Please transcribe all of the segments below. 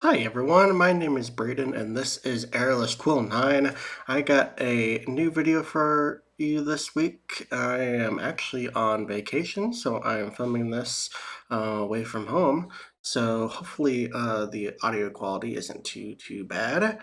Hi everyone, my name is Braden and this is Airless Quill 9. I got a new video for you this week. I am actually on vacation, so I am filming this away from home. So hopefully the audio quality isn't too bad.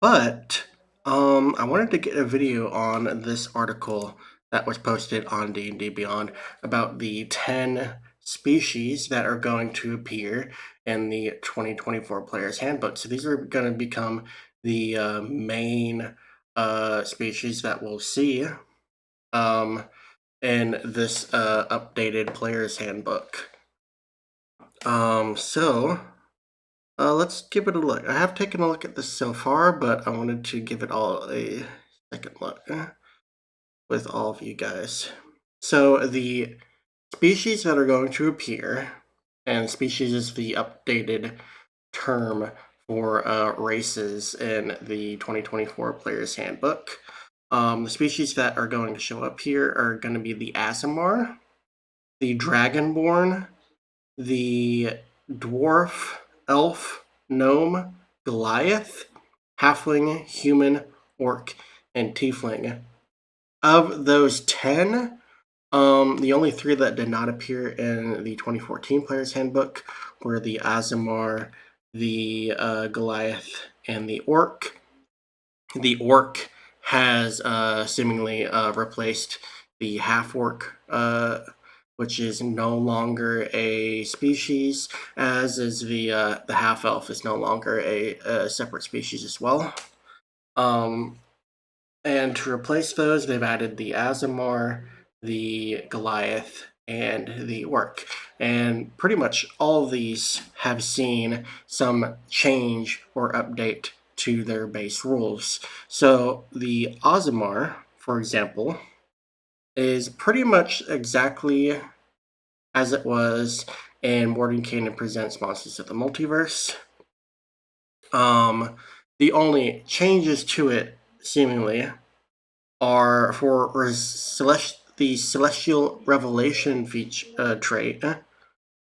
But I wanted to get a video on this article that was posted on D&D Beyond about the 10 species that are going to appear in the 2024 Player's Handbook. So these are going to become the main species that we'll see um, in this updated Player's Handbook. Let's give it a look. I have taken a look at this so far, but I wanted to give it all a second look with all of you guys. So the species that are going to appear, and species is the updated term for races in the 2024 Player's Handbook. The species that are going to show up here are going to be the Aasimar, the Dragonborn, the Dwarf, Elf, Gnome, Goliath, Halfling, Human, Orc, and Tiefling. Of those 10, the only 3 that did not appear in the 2014 Player's Handbook were the Aasimar, the Goliath, and the Orc. The Orc has seemingly replaced the Half-Orc, which is no longer a species, as is the Half-Elf is no longer a separate species as well. And to replace those, they've added the Aasimar, the Goliath, and the Orc. And pretty much all of these have seen some change or update to their base rules. So the Aasimar, for example, is pretty much exactly as it was in Mordenkainen Presents Monsters of the Multiverse. The only changes to it, seemingly, are for the Celestial Revelation feature trait,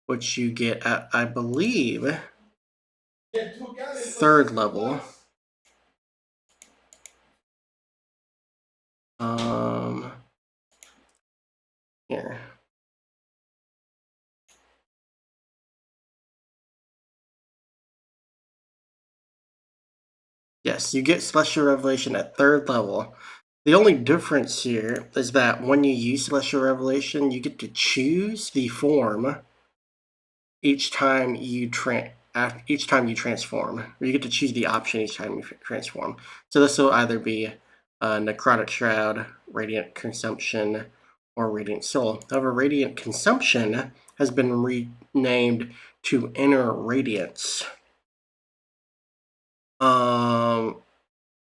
which you get at, I believe, 3rd level. Here. Yes, you get Celestial Revelation at 3rd level. The only difference here is that when you use Celestial Revelation, you get to choose the form each time you transform, or you get to choose the option each time you transform. So this will either be Necrotic Shroud, Radiant Consumption, or Radiant Soul. However, Radiant Consumption has been renamed to Inner Radiance.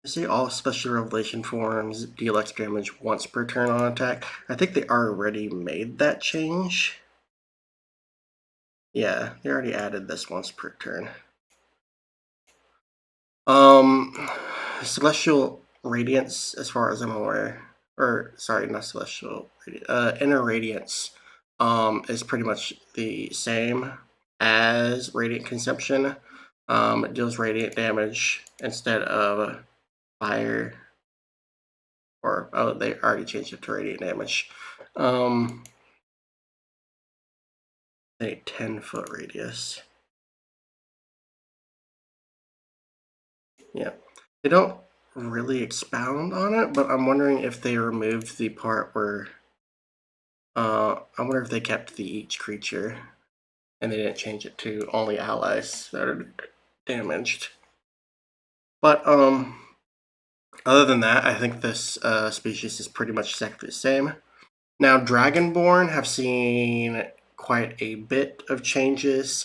See, all Special Revelation forms deal extra damage once per turn on attack. I think they already made that change. Yeah, they already added this once per turn. Celestial Radiance, as far as I'm aware, or sorry, not Celestial, Inner Radiance, is pretty much the same as Radiant Consumption. It deals radiant damage instead of fire, or, oh, they already changed it to radiant damage. A 10-foot radius. Yeah, they don't really expound on it, but I'm wondering if they removed the part where I wonder if they kept the each creature and they didn't change it to only allies that are damaged. But other than that, I think this species is pretty much exactly the same. Now, Dragonborn have seen quite a bit of changes.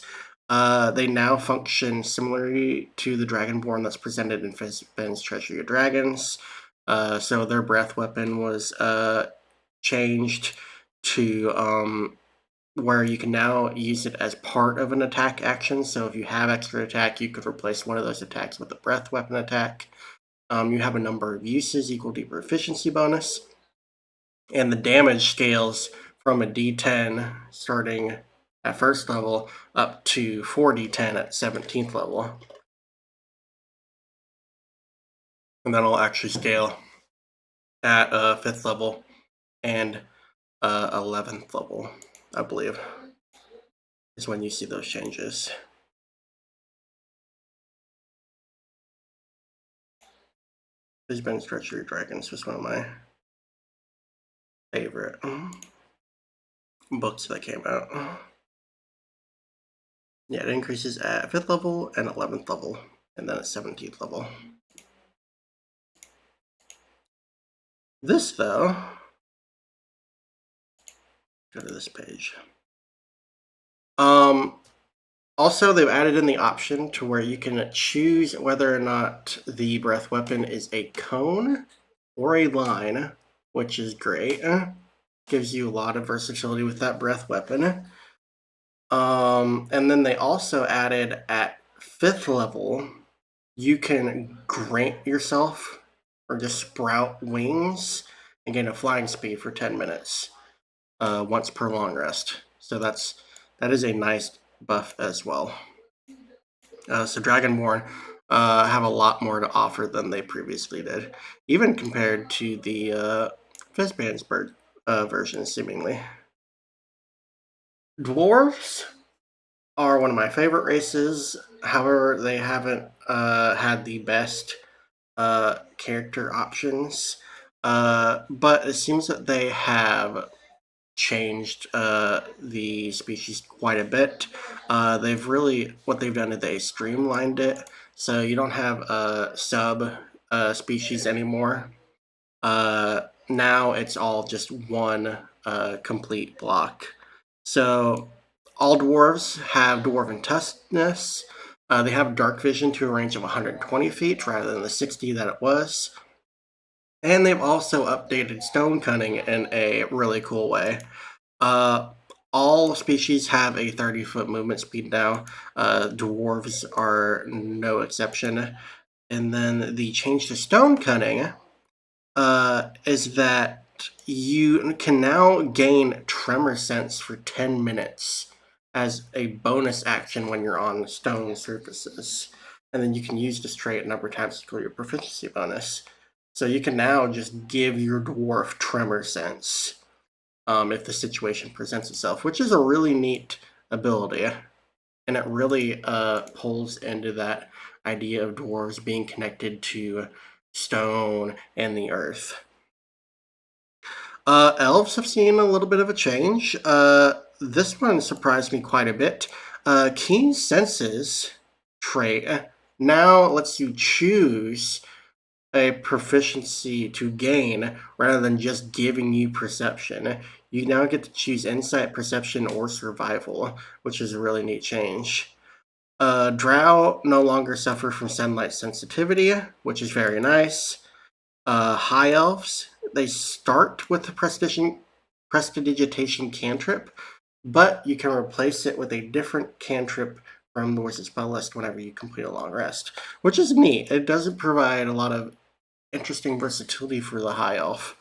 They now function similarly to the Dragonborn that's presented in Fizban's Treasury of Dragons. So their breath weapon was changed to where you can now use it as part of an attack action. So if you have extra attack, you could replace one of those attacks with a breath weapon attack. You have a number of uses equal to your efficiency bonus. And the damage scales from a D10 starting at first level up to 4d10 at 17th level. And then it'll actually scale at 5th level and 11th level, I believe, is when you see those changes. Brisbane Treachery Dragons was one of my favorite books that came out. Yeah, it increases at 5th level and 11th level, and then at 17th level. This, though, go to this page. Also, they've added in the option to where you can choose whether or not the breath weapon is a cone or a line, which is great. Gives you a lot of versatility with that breath weapon. And then they also added at 5th level, you can grant yourself or just sprout wings and gain a flying speed for 10 minutes once per long rest. So that is a nice buff as well. So Dragonborn have a lot more to offer than they previously did, even compared to the Fizbandsburg version, seemingly. Dwarves are one of my favorite races. However, they haven't had the best character options. But it seems that they have changed the species quite a bit. What they've done is they streamlined it, so you don't have sub species anymore. Now it's all just one complete block. So all dwarves have dwarven toughness. They have dark vision to a range of 120 feet rather than the 60 that it was. And they've also updated stone cutting in a really cool way. All species have a 30-foot movement speed now. Dwarves are no exception. And then the change to stone cutting is that you can now gain tremor sense for 10 minutes as a bonus action when you're on stone surfaces. And then you can use this trait a number of times to score your proficiency bonus. So you can now just give your dwarf tremor sense if the situation presents itself, which is a really neat ability. And it really pulls into that idea of dwarves being connected to stone and the earth. Elves have seen a little bit of a change. This one surprised me quite a bit. Keen Senses trait now lets you choose a proficiency to gain rather than just giving you perception. You now get to choose insight, perception, or survival, which is a really neat change. Drow no longer suffer from sunlight sensitivity, which is very nice. High elves, they start with the prestidigitation cantrip, but you can replace it with a different cantrip from the wizard spell list whenever you complete a long rest, which is neat. It doesn't provide a lot of interesting versatility for the high elf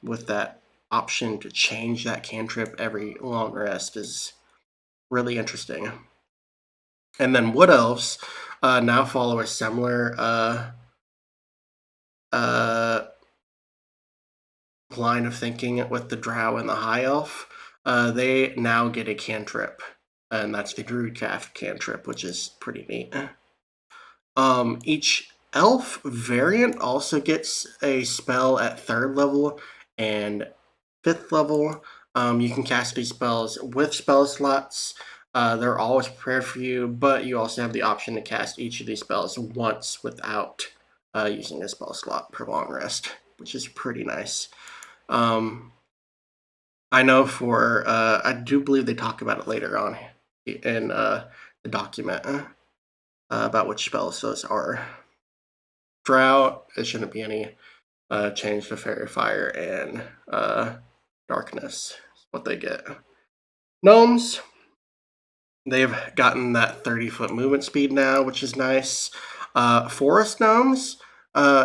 with that option to change that cantrip every long rest is really interesting. And then wood elves now follow a similar line of thinking with the drow and the high elf. They now get a cantrip, and that's the Druidcraft cantrip, which is pretty neat. Each elf variant also gets a spell at 3rd level and 5th level. You can cast these spells with spell slots. They're always prepared for you, but you also have the option to cast each of these spells once without using a spell slot per long rest, which is pretty nice. I know I do believe they talk about it later on in the document about which spells those are. Drought, it shouldn't be any change to Fairy Fire and Darkness. Is what they get. Gnomes, they've gotten that 30-foot movement speed now, which is nice. Forest Gnomes,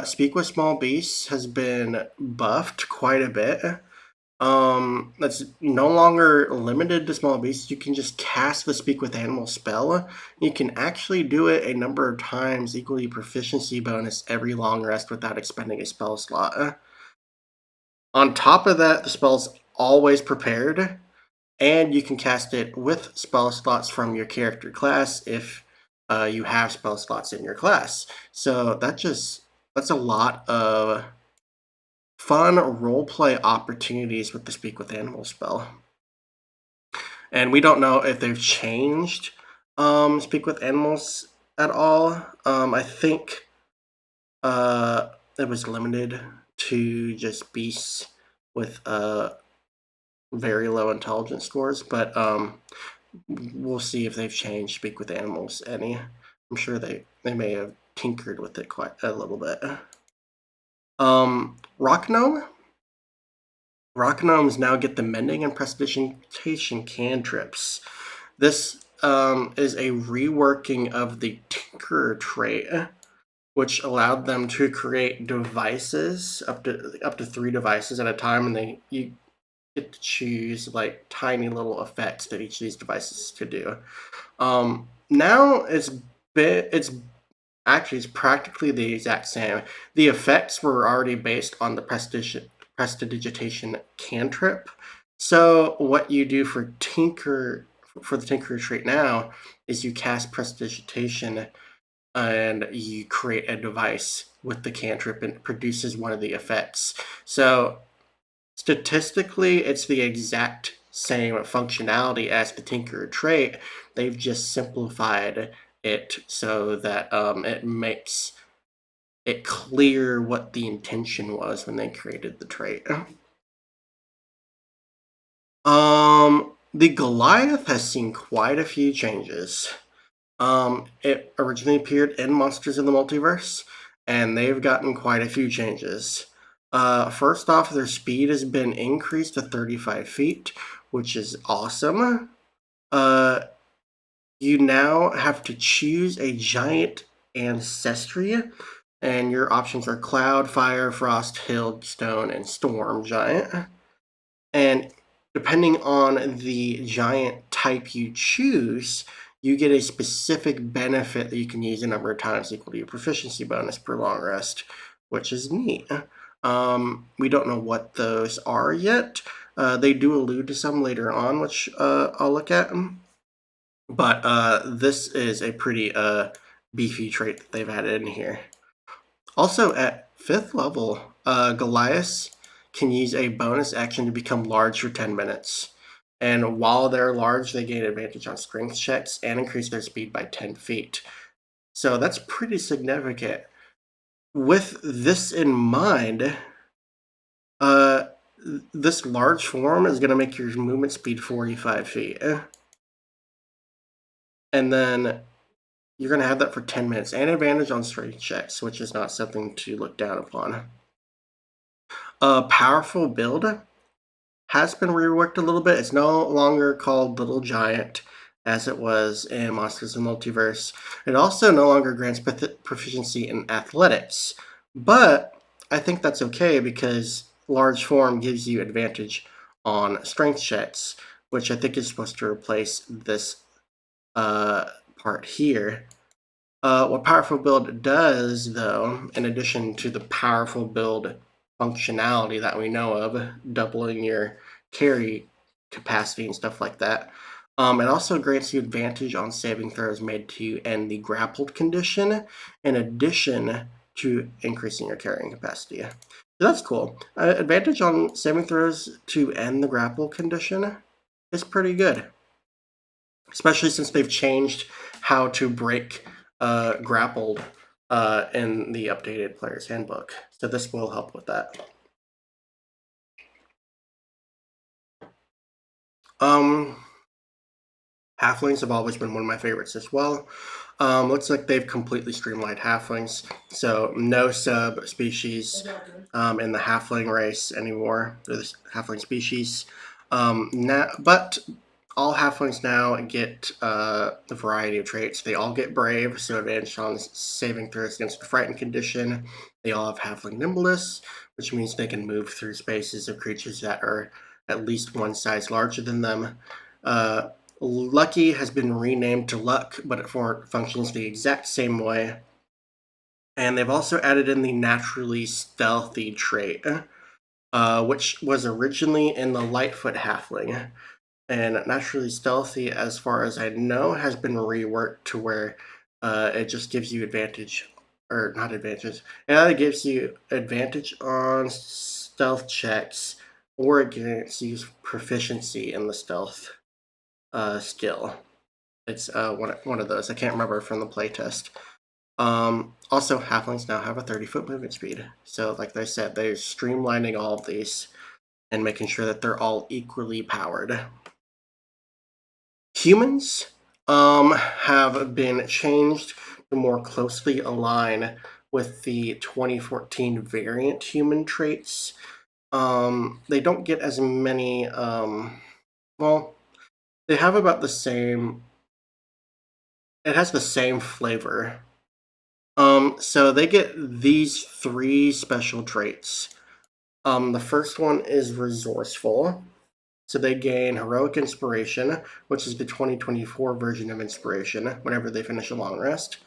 Speak with Small Beasts has been buffed quite a bit. That's no longer limited to small beasts. You can just cast the Speak with Animals spell. You can actually do it a number of times, equally proficiency bonus every long rest without expending a spell slot. On top of that, the spell's always prepared, and you can cast it with spell slots from your character class if you have spell slots in your class. So that's a lot of fun roleplay opportunities with the Speak with Animals spell. And we don't know if they've changed Speak with Animals at all. I think it was limited to just beasts with very low intelligence scores, but we'll see if they've changed Speak with Animals any. I'm sure they may have tinkered with it quite a little bit. Rock Gnome? Rock Gnomes now get the Mending and Prestidigitation cantrips. This is a reworking of the Tinkerer trait, which allowed them to create devices up to 3 devices at a time, and you get to choose like tiny little effects that each of these devices could do. Now it's actually it's practically the exact same. The effects were already based on the prestidigitation cantrip. So what you do for the Tinkerer trait now is you cast prestidigitation and you create a device with the cantrip and it produces one of the effects. So statistically, it's the exact same functionality as the Tinkerer trait. They've just simplified it so that it makes it clear what the intention was when they created the trait. The Goliath has seen quite a few changes. It originally appeared in Monsters in the Multiverse, and they've gotten quite a few changes. First off, their speed has been increased to 35 feet, which is awesome. You now have to choose a giant ancestry, and your options are Cloud, Fire, Frost, Hill, Stone, and Storm Giant. And depending on the giant type you choose, you get a specific benefit that you can use a number of times equal to your proficiency bonus per long rest, which is neat. We don't know what those are yet. They do allude to some later on, which I'll look at. But this is a pretty beefy trait that they've added in here. Also, at 5th level, Goliath can use a bonus action to become large for 10 minutes. And while they're large, they gain advantage on strength checks and increase their speed by 10 feet. So that's pretty significant. With this in mind, this large form is going to make your movement speed 45 feet. And then you're going to have that for 10 minutes and advantage on strength checks, which is not something to look down upon. A powerful build has been reworked a little bit. It's no longer called Little Giant as it was in Monsters in the Multiverse. It also no longer grants proficiency in athletics, but I think that's okay because large form gives you advantage on strength checks, which I think is supposed to replace this part here. What Powerful Build does, though, in addition to the Powerful Build functionality that we know of, doubling your carry capacity and stuff like that, it also grants you advantage on saving throws made to end the grappled condition, in addition to increasing your carrying capacity. So that's cool. Advantage on saving throws to end the grapple condition is pretty good, especially since they've changed how to break grappled in the updated player's handbook. So this will help with that. Halflings have always been one of my favorites as well. Looks like they've completely streamlined halflings. So no subspecies in the halfling race anymore, or the halfling species. But all halflings now get a variety of traits. They all get brave, so advantage on saving throws against a frightened condition. They all have halfling nimbleness, which means they can move through spaces of creatures that are at least one size larger than them. Lucky has been renamed to Luck, but it functions the exact same way. And they've also added in the naturally stealthy trait, which was originally in the Lightfoot Halfling. And naturally stealthy, as far as I know, has been reworked to where it just gives you advantage, or not advantage. It either gives you advantage on stealth checks, or it gives you proficiency in the stealth skill. It's one of those. I can't remember from the playtest. Also, halflings now have a 30-foot movement speed. So, like I said, they're streamlining all of these and making sure that they're all equally powered. Humans have been changed to more closely align with the 2014 variant human traits. They don't get as many, well, they have about the same, it has the same flavor. So they get these 3 special traits. The first one is resourceful. So they gain heroic inspiration, which is the 2024 version of inspiration, whenever they finish a long rest.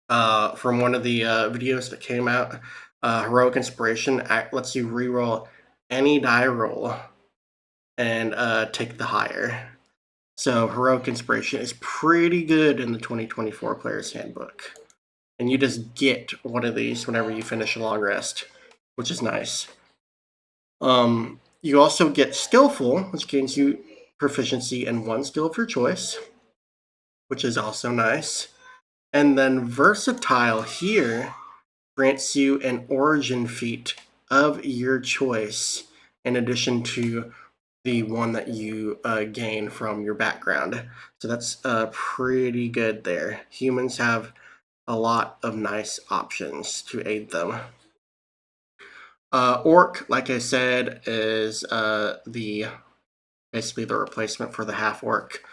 From one of the videos that came out, heroic inspiration lets you reroll any die roll and take the higher. So heroic inspiration is pretty good in the 2024 Player's Handbook. And you just get one of these whenever you finish a long rest, which is nice. You also get skillful, which gains you proficiency in 1 skill of your choice, which is also nice. And then versatile here grants you an origin feat of your choice, in addition to the one that you gain from your background. So that's pretty good there. Humans have a lot of nice options to aid them. Orc, like I said, is basically the replacement for the half orc.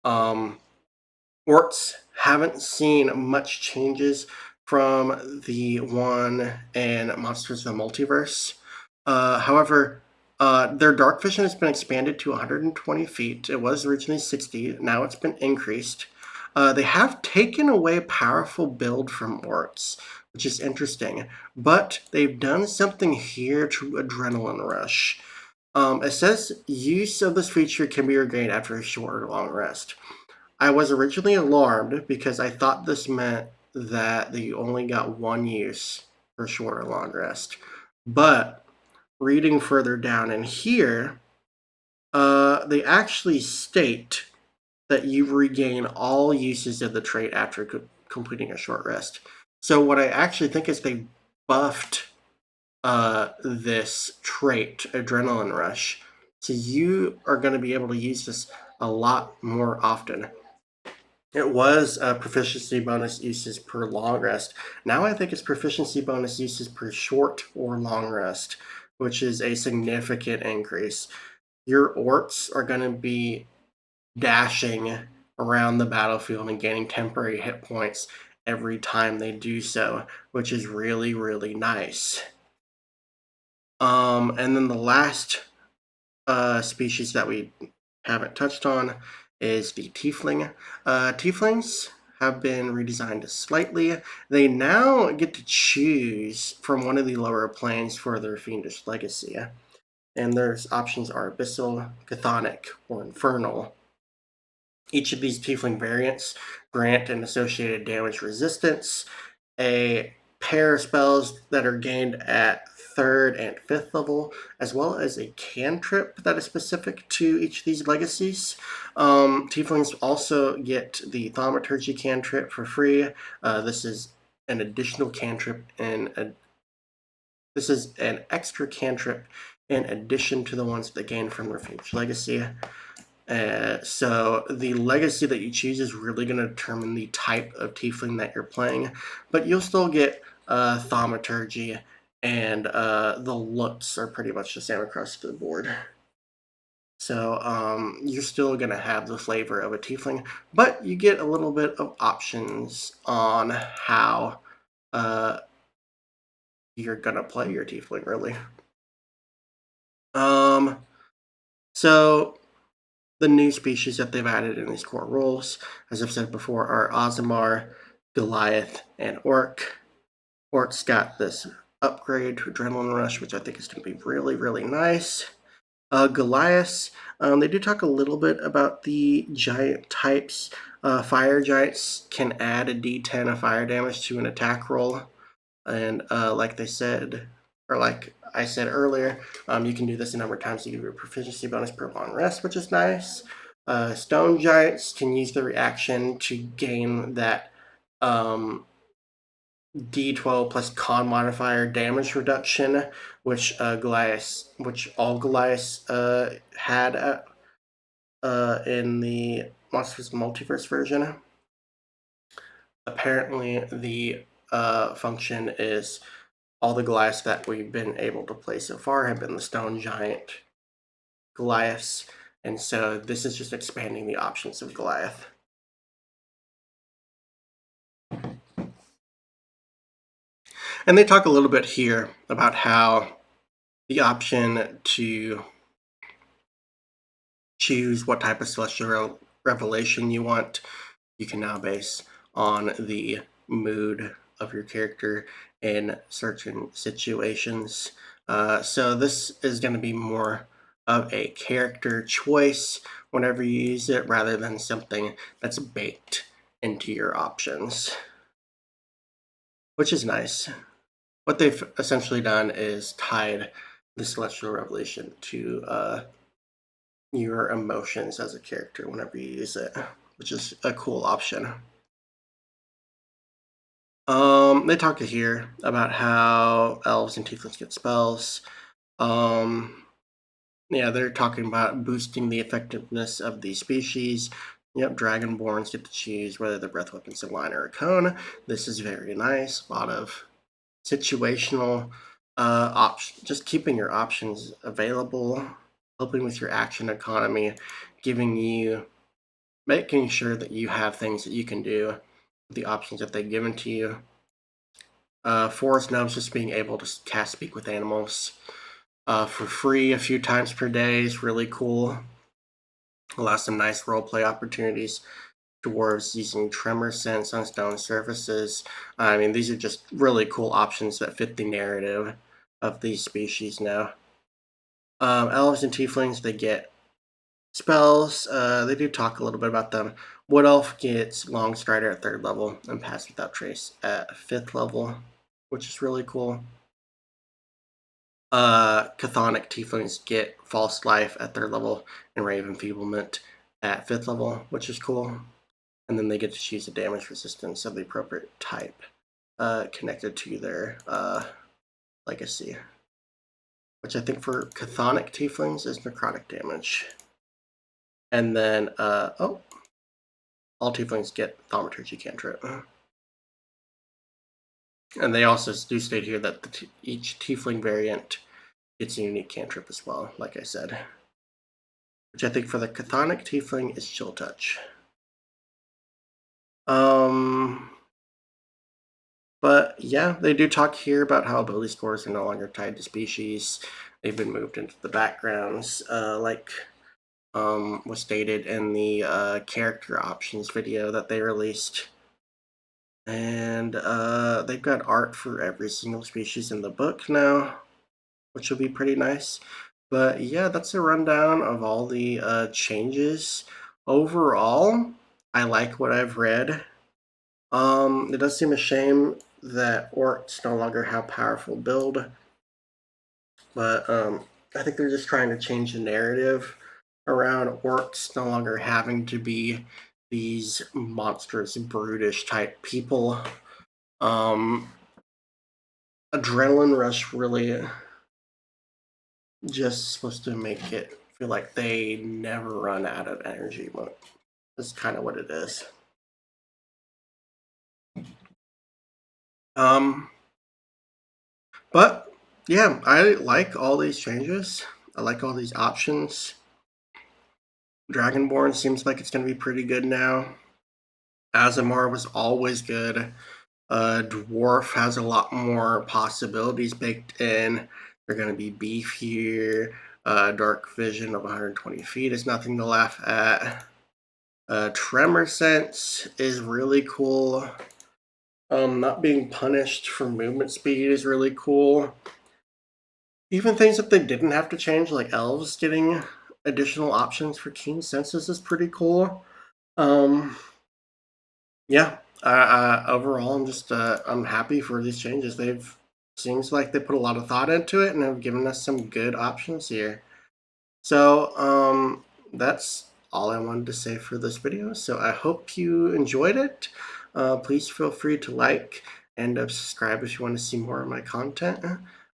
Orcs haven't seen much changes from the one in Monsters of the Multiverse. However, their dark vision has been expanded to 120 feet. It was originally 60. Now it's been increased. They have taken away powerful build from orcs, which is interesting. But they've done something here to Adrenaline Rush. It says use of this feature can be regained after a short or long rest. I was originally alarmed because I thought this meant that you only got 1 use for short or long rest. But reading further down in here, they actually state that you regain all uses of the trait after completing a short rest. So what I actually think is they buffed this trait, Adrenaline Rush. So you are going to be able to use this a lot more often. It was proficiency bonus uses per long rest. Now I think it's proficiency bonus uses per short or long rest, which is a significant increase. Your orcs are going to be dashing around the battlefield and gaining temporary hit points every time they do so, which is really, really nice. And then the last species that we haven't touched on is the Tiefling. Tieflings have been redesigned slightly. They now get to choose from one of the lower planes for their Fiendish Legacy. And their options are Abyssal, Chthonic, or Infernal. Each of these Tiefling variants grant an associated damage resistance, a pair of spells that are gained at 3rd and 5th level, as well as a cantrip that is specific to each of these legacies. Tieflings also get the Thaumaturgy cantrip for free. This is an additional cantrip this is an extra cantrip in addition to the ones that gain from Refuge Legacy. So the legacy that you choose is really going to determine the type of Tiefling that you're playing, but you'll still get Thaumaturgy, and the looks are pretty much the same across the board. So you're still going to have the flavor of a Tiefling, but you get a little bit of options on how you're going to play your Tiefling, really. So the new species that they've added in these core rules, as I've said before, are Aasimar, Goliath, and Orc. Orc's got this upgrade to Adrenaline Rush, which I think is going to be really, really nice. Goliath, they do talk a little bit about the giant types. Fire giants can add a d10 of fire damage to an attack roll. And like they said, or like I said earlier, you can do this a number of times to give you a proficiency bonus per long rest, which is nice. Stone giants can use the reaction to gain that D12 plus con modifier damage reduction, which all Goliaths had in the Monsters Multiverse version. Apparently, the function is all the Goliaths that we've been able to play so far have been the Stone Giant Goliaths, and so this is just expanding the options of Goliath. And they talk a little bit here about how the option to choose what type of celestial revelation you want, you can now base on the mood of your character in certain situations. So this is going to be more of a character choice whenever you use it rather than something that's baked into your options, which is nice. What they've essentially done is tied the celestial revelation to your emotions as a character whenever you use it, which is a cool option. They talk here about how elves and tieflings get spells. Yeah, they're talking about boosting the effectiveness of the species. Yep, Dragonborns get to choose whether the breath weapon's a line or a cone. This is very nice. A lot of situational options, just keeping your options available, helping with your action economy, making sure that you have things that you can do with the options that they've given to you. Forest gnomes just being able to cast Speak with Animals for free a few times per day is really cool. Allows some nice roleplay opportunities. Dwarves using Tremor Sense on stone surfaces. I mean, these are just really cool options that fit the narrative of these species now. Elves and tieflings, they get spells. They do talk a little bit about them. Wood Elf gets Long Strider at 3rd level and Pass Without Trace at 5th level, which is really cool. Chthonic Tieflings get False Life at 3rd level and Rave Enfeeblement at 5th level, which is cool. And then they get to choose a damage resistance of the appropriate type connected to their legacy, which I think for Chthonic Tieflings is necrotic damage. And then, all Tieflings get Thaumaturgy cantrip. And they also do state here that each Tiefling variant gets a unique cantrip as well, like I said. Which I think for the Chthonic Tiefling is Chill Touch. But yeah, they do talk here about how ability scores are no longer tied to species. They've been moved into the backgrounds, like was stated in the character options video that they released. And they've got art for every single species in the book now, which will be pretty nice. But yeah, that's a rundown of all the changes. Overall, I like what I've read. It does seem a shame that Orcs no longer have powerful build, but I think they're just trying to change the narrative around Orcs no longer having to be these monstrous, brutish type people. Adrenaline Rush really just supposed to make it feel like they never run out of energy. That's kind of what it is. But yeah, I like all these changes. I like all these options. Dragonborn seems like it's going to be pretty good now. Aasimar was always good. Dwarf has a lot more possibilities baked in. They're going to be beefier. Dark vision of 120 feet is nothing to laugh at. Tremor sense is really cool. Not being punished for movement speed is really cool. Even things that they didn't have to change, like elves getting additional options for keen senses, is pretty cool. Yeah. Overall, I'm happy for these changes. They've seems like they put a lot of thought into it and have given us some good options here. So that's all I wanted to say for this video. So I hope you enjoyed it. Please feel free to like and subscribe if you want to see more of my content.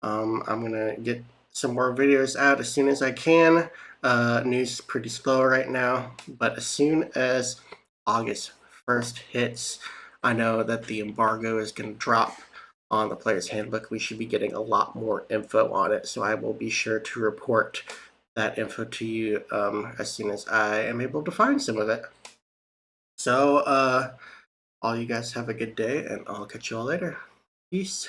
I'm gonna get some more videos out as soon as I can. News is pretty slow right now, but as soon as August 1st hits, I know that the embargo is going to drop on the player's handbook. We should be getting a lot more info on it, so I will be sure to report that info to you as soon as I am able to find some of it. So all you guys have a good day, and I'll catch you all later. Peace.